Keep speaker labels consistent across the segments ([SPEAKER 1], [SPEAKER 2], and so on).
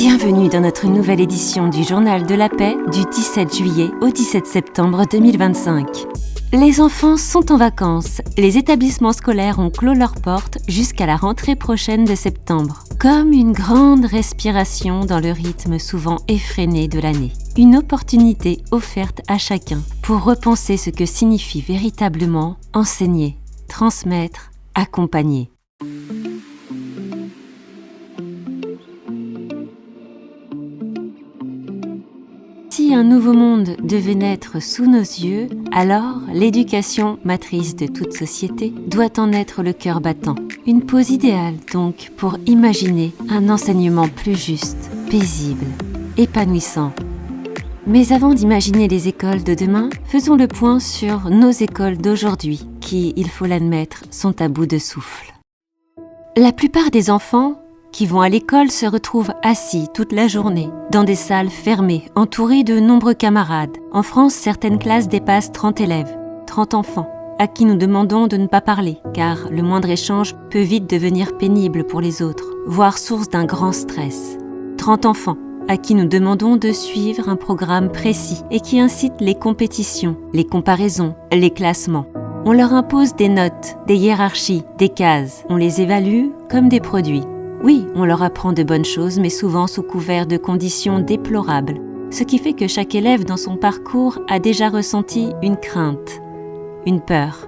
[SPEAKER 1] Bienvenue dans notre nouvelle édition du Journal de la Paix du 17 juillet au 17 septembre 2025. Les enfants sont en vacances. Les établissements scolaires ont clos leurs portes jusqu'à la rentrée prochaine de septembre. Comme une grande respiration dans le rythme souvent effréné de l'année. Une opportunité offerte à chacun pour repenser ce que signifie véritablement enseigner, transmettre, accompagner. Si un nouveau monde devait naître sous nos yeux, alors l'éducation, matrice de toute société, doit en être le cœur battant. Une pose idéale donc pour imaginer un enseignement plus juste, paisible, épanouissant. Mais avant d'imaginer les écoles de demain, faisons le point sur nos écoles d'aujourd'hui, qui, il faut l'admettre, sont à bout de souffle. La plupart des enfants qui vont à l'école se retrouvent assis toute la journée, dans des salles fermées, entourés de nombreux camarades. En France, certaines classes dépassent 30 élèves, 30 enfants, à qui nous demandons de ne pas parler, car le moindre échange peut vite devenir pénible pour les autres, voire source d'un grand stress. 30 enfants, à qui nous demandons de suivre un programme précis et qui incite les compétitions, les comparaisons, les classements. On leur impose des notes, des hiérarchies, des cases. On les évalue comme des produits. Oui, on leur apprend de bonnes choses, mais souvent sous couvert de conditions déplorables, ce qui fait que chaque élève dans son parcours a déjà ressenti une crainte, une peur,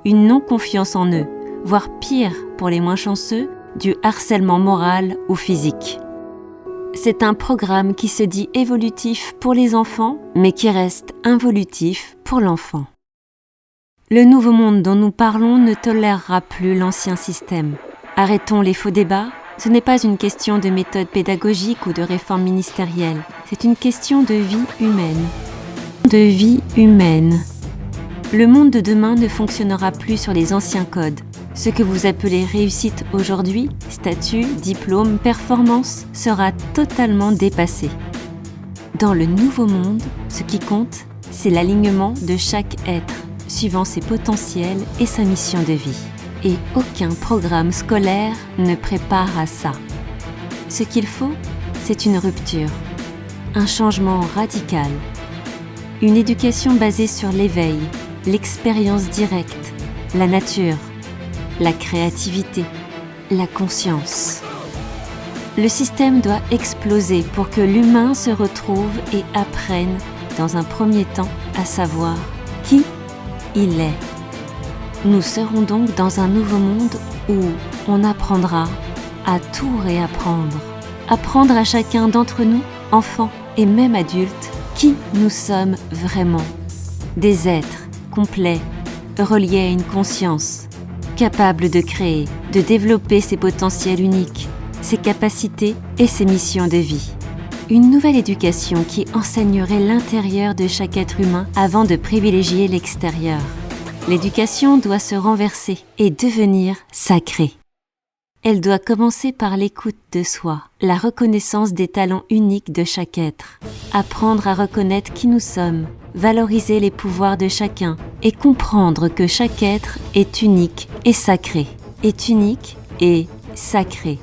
[SPEAKER 1] une non-confiance en eux, voire pire pour les moins chanceux, du harcèlement moral ou physique. C'est un programme qui se dit évolutif pour les enfants, mais qui reste involutif pour l'enfant. Le nouveau monde dont nous parlons ne tolérera plus l'ancien système. Arrêtons les faux débats, ce n'est pas une question de méthode pédagogique ou de réforme ministérielle, c'est une question de vie humaine. De vie humaine. Le monde de demain ne fonctionnera plus sur les anciens codes. Ce que vous appelez réussite aujourd'hui, statut, diplôme, performance, sera totalement dépassé. Dans le nouveau monde, ce qui compte, c'est l'alignement de chaque être, suivant ses potentiels et sa mission de vie. Et aucun programme scolaire ne prépare à ça. Ce qu'il faut, c'est une rupture, un changement radical, une éducation basée sur l'éveil, l'expérience directe, la nature, la créativité, la conscience. Le système doit exploser pour que l'humain se retrouve et apprenne, dans un premier temps, à savoir qui il est. Nous serons donc dans un nouveau monde où on apprendra à tout réapprendre. Apprendre à chacun d'entre nous, enfants et même adultes, qui nous sommes vraiment. Des êtres complets, reliés à une conscience, capables de créer, de développer ses potentiels uniques, ses capacités et ses missions de vie. Une nouvelle éducation qui enseignerait l'intérieur de chaque être humain avant de privilégier l'extérieur. L'éducation doit se renverser et devenir sacrée. Elle doit commencer par l'écoute de soi, la reconnaissance des talents uniques de chaque être, apprendre à reconnaître qui nous sommes, valoriser les pouvoirs de chacun et comprendre que chaque être est unique et sacré, est unique et sacré.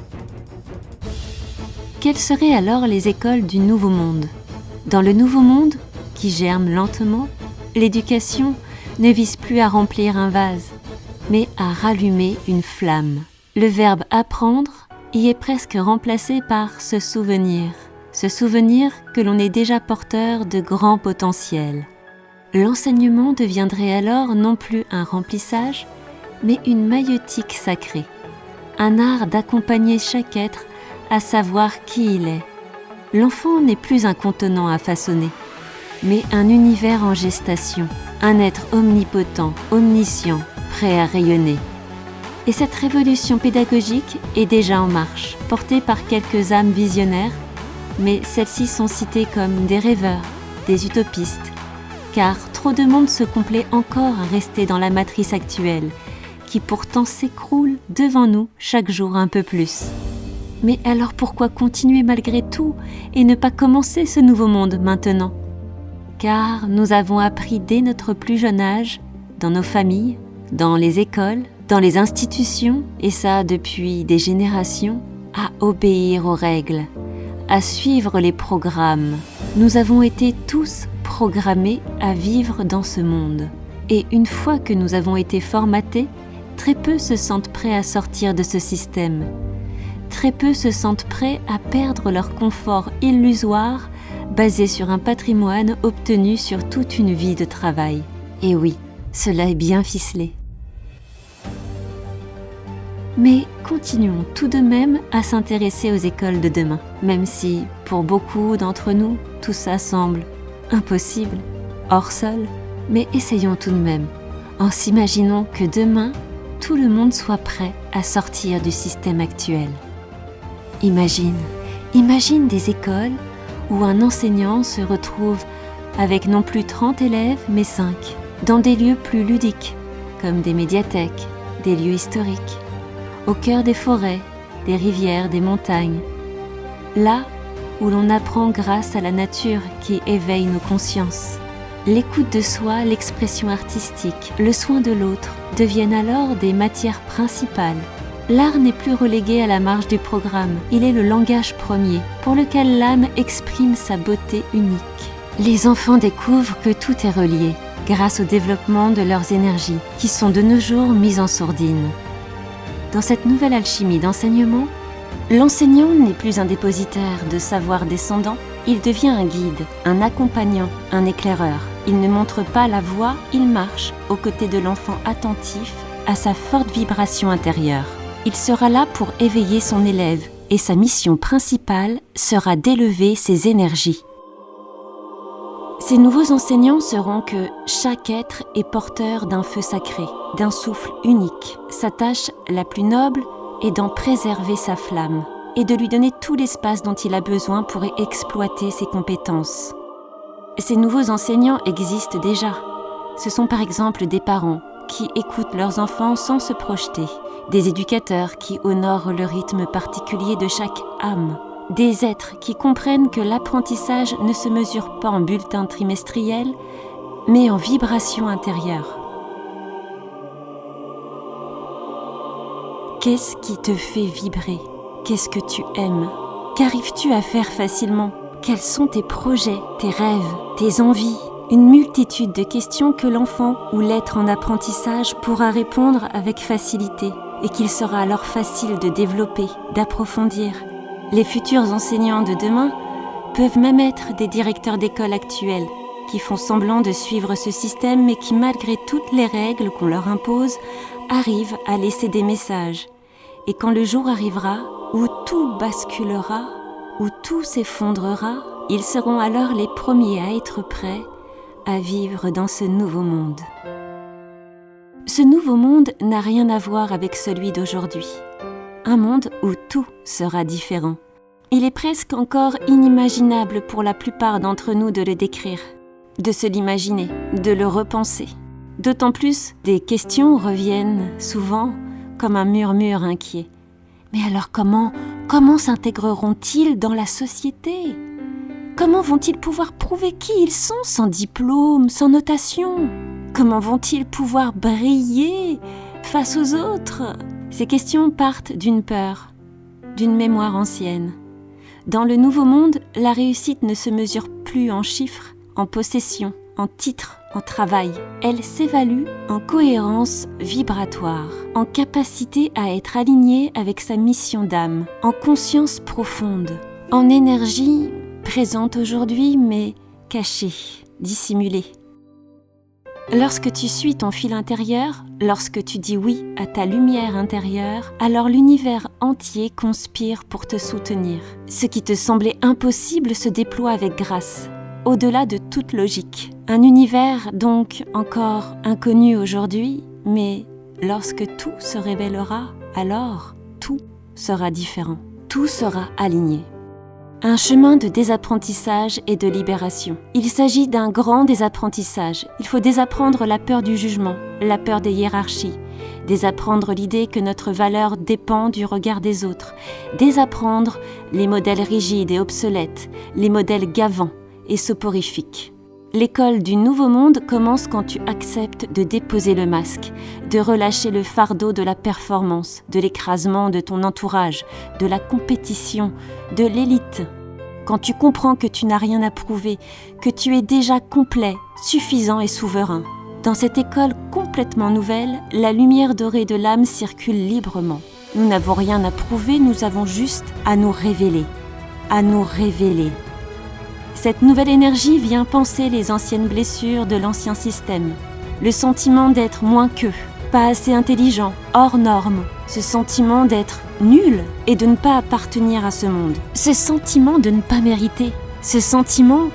[SPEAKER 1] Quelles seraient alors les écoles du Nouveau Monde ? Dans le Nouveau Monde, qui germe lentement, l'éducation ne vise plus à remplir un vase, mais à rallumer une flamme. Le verbe « apprendre » y est presque remplacé par « se souvenir ». Se souvenir que l'on est déjà porteur de grands potentiels. L'enseignement deviendrait alors non plus un remplissage, mais une maïeutique sacrée. Un art d'accompagner chaque être à savoir qui il est. L'enfant n'est plus un contenant à façonner, mais un univers en gestation. Un être omnipotent, omniscient, prêt à rayonner. Et cette révolution pédagogique est déjà en marche, portée par quelques âmes visionnaires, mais celles-ci sont citées comme des rêveurs, des utopistes, car trop de monde se complaît encore à rester dans la matrice actuelle, qui pourtant s'écroule devant nous chaque jour un peu plus. Mais alors pourquoi continuer malgré tout et ne pas commencer ce nouveau monde maintenant ? Car nous avons appris dès notre plus jeune âge, dans nos familles, dans les écoles, dans les institutions, et ça depuis des générations, à obéir aux règles, à suivre les programmes. Nous avons été tous programmés à vivre dans ce monde. Et une fois que nous avons été formatés, très peu se sentent prêts à sortir de ce système. Très peu se sentent prêts à perdre leur confort illusoire basé sur un patrimoine obtenu sur toute une vie de travail. Et oui, cela est bien ficelé. Mais continuons tout de même à s'intéresser aux écoles de demain, même si, pour beaucoup d'entre nous, tout ça semble impossible, hors sol. Mais essayons tout de même, en s'imaginant que demain, tout le monde soit prêt à sortir du système actuel. Imagine des écoles où un enseignant se retrouve avec non plus 30 élèves, mais 5, dans des lieux plus ludiques, comme des médiathèques, des lieux historiques, au cœur des forêts, des rivières, des montagnes, là où l'on apprend grâce à la nature qui éveille nos consciences. L'écoute de soi, l'expression artistique, le soin de l'autre deviennent alors des matières principales. L'art n'est plus relégué à la marge du programme, il est le langage premier pour lequel l'âme exprime sa beauté unique. Les enfants découvrent que tout est relié grâce au développement de leurs énergies qui sont de nos jours mises en sourdine. Dans cette nouvelle alchimie d'enseignement, l'enseignant n'est plus un dépositaire de savoir descendant, il devient un guide, un accompagnant, un éclaireur. Il ne montre pas la voie, il marche aux côtés de l'enfant attentif à sa forte vibration intérieure. Il sera là pour éveiller son élève et sa mission principale sera d'élever ses énergies. Ces nouveaux enseignants sauront que chaque être est porteur d'un feu sacré, d'un souffle unique. Sa tâche la plus noble est d'en préserver sa flamme et de lui donner tout l'espace dont il a besoin pour exploiter ses compétences. Ces nouveaux enseignants existent déjà. Ce sont par exemple des parents qui écoutent leurs enfants sans se projeter, des éducateurs qui honorent le rythme particulier de chaque âme, des êtres qui comprennent que l'apprentissage ne se mesure pas en bulletin trimestriel, mais en vibration intérieure. Qu'est-ce qui te fait vibrer ? Qu'est-ce que tu aimes ? Qu'arrives-tu à faire facilement ? Quels sont tes projets, tes rêves, tes envies ? Une multitude de questions que l'enfant ou l'être en apprentissage pourra répondre avec facilité et qu'il sera alors facile de développer, d'approfondir. Les futurs enseignants de demain peuvent même être des directeurs d'école actuels qui font semblant de suivre ce système mais qui, malgré toutes les règles qu'on leur impose, arrivent à laisser des messages. Et quand le jour arrivera où tout basculera, où tout s'effondrera, ils seront alors les premiers à être prêts à vivre dans ce nouveau monde. Ce nouveau monde n'a rien à voir avec celui d'aujourd'hui. Un monde où tout sera différent. Il est presque encore inimaginable pour la plupart d'entre nous de le décrire, de se l'imaginer, de le repenser. D'autant plus, des questions reviennent souvent comme un murmure inquiet. Mais alors comment s'intégreront-ils dans la société ? Comment vont-ils pouvoir prouver qui ils sont sans diplôme, sans notation ? Comment vont-ils pouvoir briller face aux autres ? Ces questions partent d'une peur, d'une mémoire ancienne. Dans le nouveau monde, la réussite ne se mesure plus en chiffres, en possession, en titres, en travail. Elle s'évalue en cohérence vibratoire, en capacité à être alignée avec sa mission d'âme, en conscience profonde, en énergie présente aujourd'hui mais cachée, dissimulée. Lorsque tu suis ton fil intérieur, lorsque tu dis oui à ta lumière intérieure, alors l'univers entier conspire pour te soutenir. Ce qui te semblait impossible se déploie avec grâce, au-delà de toute logique. Un univers donc encore inconnu aujourd'hui, mais lorsque tout se révélera, alors tout sera différent. Tout sera aligné. Un chemin de désapprentissage et de libération. Il s'agit d'un grand désapprentissage. Il faut désapprendre la peur du jugement, la peur des hiérarchies, désapprendre l'idée que notre valeur dépend du regard des autres, désapprendre les modèles rigides et obsolètes, les modèles gavants et soporifiques. L'école du nouveau monde commence quand tu acceptes de déposer le masque, de relâcher le fardeau de la performance, de l'écrasement de ton entourage, de la compétition, de l'élite. quand tu comprends que tu n'as rien à prouver, que tu es déjà complet, suffisant et souverain. Dans cette école complètement nouvelle, la lumière dorée de l'âme circule librement. Nous n'avons rien à prouver, nous avons juste à nous révéler. À nous révéler. Cette nouvelle énergie vient panser les anciennes blessures de l'ancien système. Le sentiment d'être moins qu'eux, pas assez intelligent, hors norme. Ce sentiment d'être nul et de ne pas appartenir à ce monde. Ce sentiment de ne pas mériter. Ce sentiment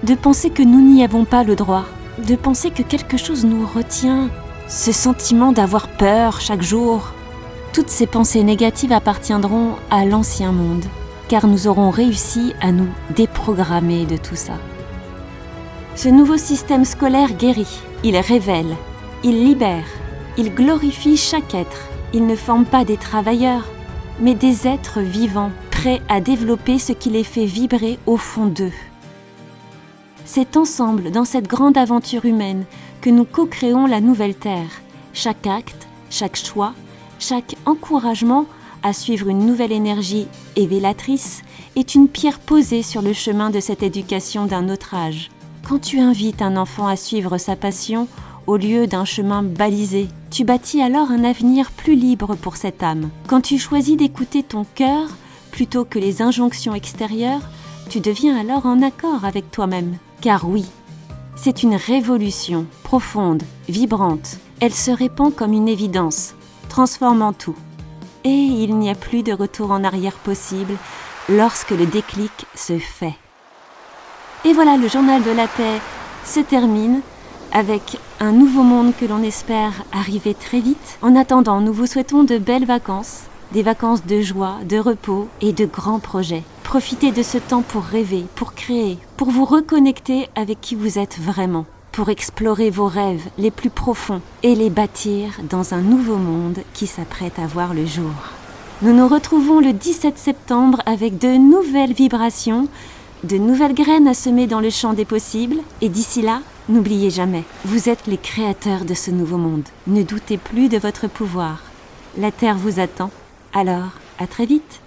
[SPEAKER 1] de penser que nous n'y avons pas le droit. De penser que quelque chose nous retient. Ce sentiment d'avoir peur chaque jour. Toutes ces pensées négatives appartiendront à l'ancien monde, car nous aurons réussi à nous déprogrammer de tout ça. Ce nouveau système scolaire guérit, il révèle, il libère, il glorifie chaque être. Il ne forme pas des travailleurs, mais des êtres vivants, prêts à développer ce qui les fait vibrer au fond d'eux. C'est ensemble, dans cette grande aventure humaine, que nous co-créons la nouvelle Terre. Chaque acte, chaque choix, chaque encouragement à suivre une nouvelle énergie évélatrice est une pierre posée sur le chemin de cette éducation d'un autre âge. Quand tu invites un enfant à suivre sa passion au lieu d'un chemin balisé, tu bâtis alors un avenir plus libre pour cette âme. Quand tu choisis d'écouter ton cœur plutôt que les injonctions extérieures, tu deviens alors en accord avec toi-même. Car oui, c'est une révolution profonde, vibrante. Elle se répand comme une évidence, transformant tout. Et il n'y a plus de retour en arrière possible lorsque le déclic se fait. Et voilà, le journal de la paix se termine avec un nouveau monde que l'on espère arriver très vite. En attendant, nous vous souhaitons de belles vacances, des vacances de joie, de repos et de grands projets. Profitez de ce temps pour rêver, pour créer, pour vous reconnecter avec qui vous êtes vraiment, pour explorer vos rêves les plus profonds et les bâtir dans un nouveau monde qui s'apprête à voir le jour. Nous nous retrouvons le 17 septembre avec de nouvelles vibrations, de nouvelles graines à semer dans le champ des possibles. Et d'ici là, n'oubliez jamais, vous êtes les créateurs de ce nouveau monde. Ne doutez plus de votre pouvoir. La Terre vous attend. Alors, à très vite!